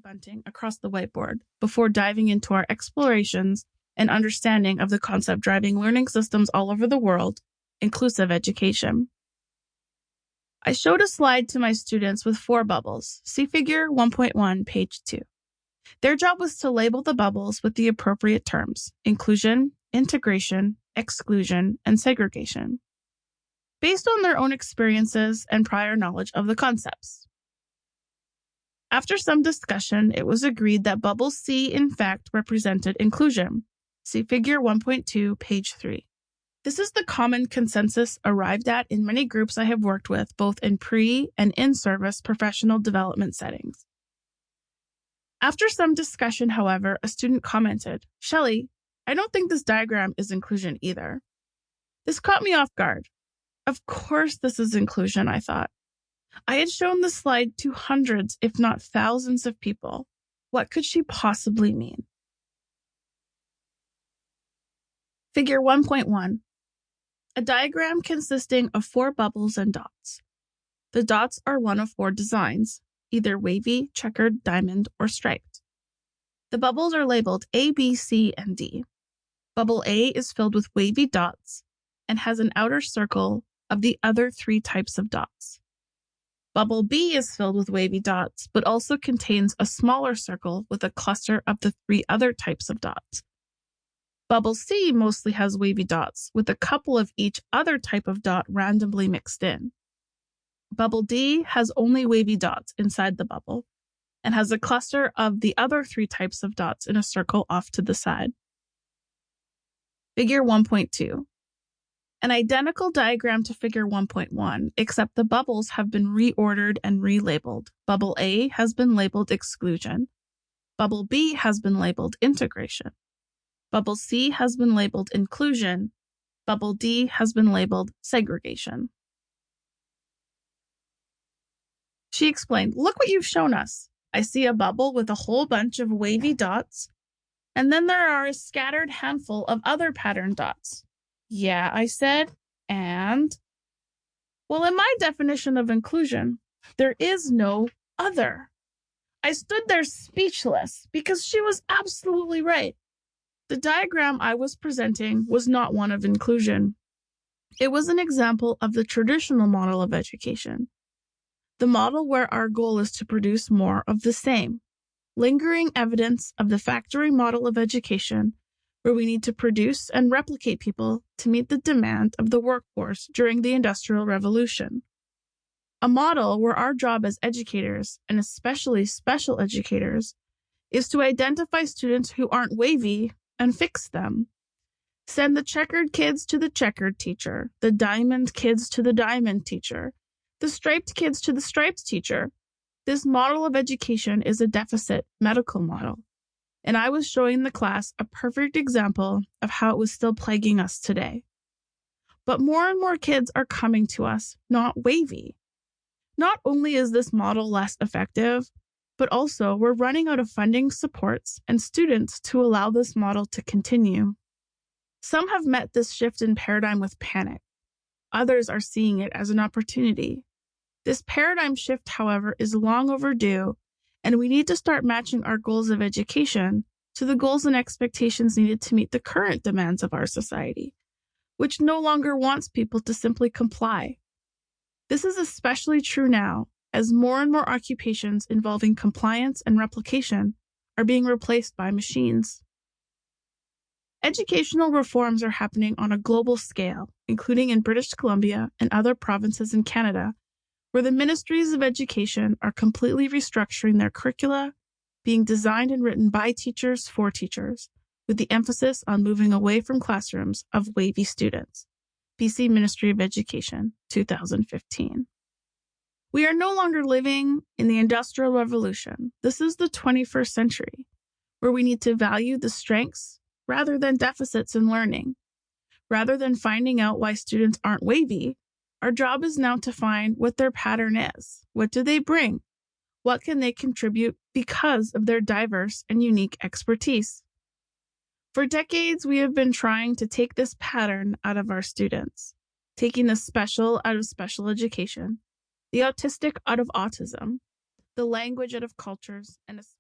bunting across the whiteboard before diving into our explorations and understanding of the concept driving learning systems all over the world, inclusive education. I showed a slide to my students with 4 bubbles. See Figure 1.1, page 2. Their job was to label the bubbles with the appropriate terms: inclusion, integration, exclusion, and segregation, based on their own experiences and prior knowledge of the concepts. After some discussion, it was agreed that bubble C, in fact, represented inclusion. See Figure 1.2, page 3. This is the common consensus arrived at in many groups I have worked with, both in pre- and in-service professional development settings. After some discussion, however, a student commented, "Shelley, I don't think this diagram is inclusion either." This caught me off guard. Of course this is inclusion, I thought. I had shown the slide to hundreds, if not thousands of people. What could she possibly mean? Figure 1.1. A diagram consisting of 4 bubbles and dots. The dots are one of 4 designs, either wavy, checkered, diamond, or striped. The bubbles are labeled A, B, C, and D. Bubble A is filled with wavy dots and has an outer circle of the other 3 types of dots. Bubble B is filled with wavy dots, but also contains a smaller circle with a cluster of the 3 other types of dots. Bubble C mostly has wavy dots, with a couple of each other type of dot randomly mixed in. Bubble D has only wavy dots inside the bubble and has a cluster of the other 3 types of dots in a circle off to the side. Figure 1.2. An identical diagram to Figure 1.1, except the bubbles have been reordered and relabeled. Bubble A has been labeled exclusion. Bubble B has been labeled integration. Bubble C has been labeled inclusion. Bubble D has been labeled segregation. She explained, "Look what you've shown us. I see a bubble with a whole bunch of wavy dots, and then there are a scattered handful of other patterned dots." "Yeah," I said, "and?" "Well, in my definition of inclusion, there is no other." I stood there speechless because she was absolutely right. The diagram I was presenting was not one of inclusion. It was an example of the traditional model of education, the model where our goal is to produce more of the same, lingering evidence of the factory model of education, where we need to produce and replicate people to meet the demand of the workforce during the Industrial Revolution. A model where our job as educators, and especially special educators, is to identify students who aren't wavy and fix them. Send the checkered kids to the checkered teacher, the diamond kids to the diamond teacher, the striped kids to the striped teacher. This model of education is a deficit medical model, and I was showing the class a perfect example of how it was still plaguing us today. But more and more kids are coming to us not wavy. Not only is this model less effective, but also we're running out of funding, supports, and students to allow this model to continue. Some have met this shift in paradigm with panic. Others are seeing it as an opportunity. This paradigm shift, however, is long overdue, and we need to start matching our goals of education to the goals and expectations needed to meet the current demands of our society, which no longer wants people to simply comply. This is especially true now, as more and more occupations involving compliance and replication are being replaced by machines. Educational reforms are happening on a global scale, including in British Columbia and other provinces in Canada, where the ministries of education are completely restructuring their curricula, being designed and written by teachers for teachers, with the emphasis on moving away from classrooms of wavy students. BC Ministry of Education, 2015. We are no longer living in the Industrial Revolution. This is the 21st century, where we need to value the strengths rather than deficits in learning. Rather than finding out why students aren't wavy, our job is now to find what their pattern is. What do they bring? What can they contribute because of their diverse and unique expertise? For decades, we have been trying to take this pattern out of our students, taking the special out of special education, the autistic out of autism, the language out of cultures, and especially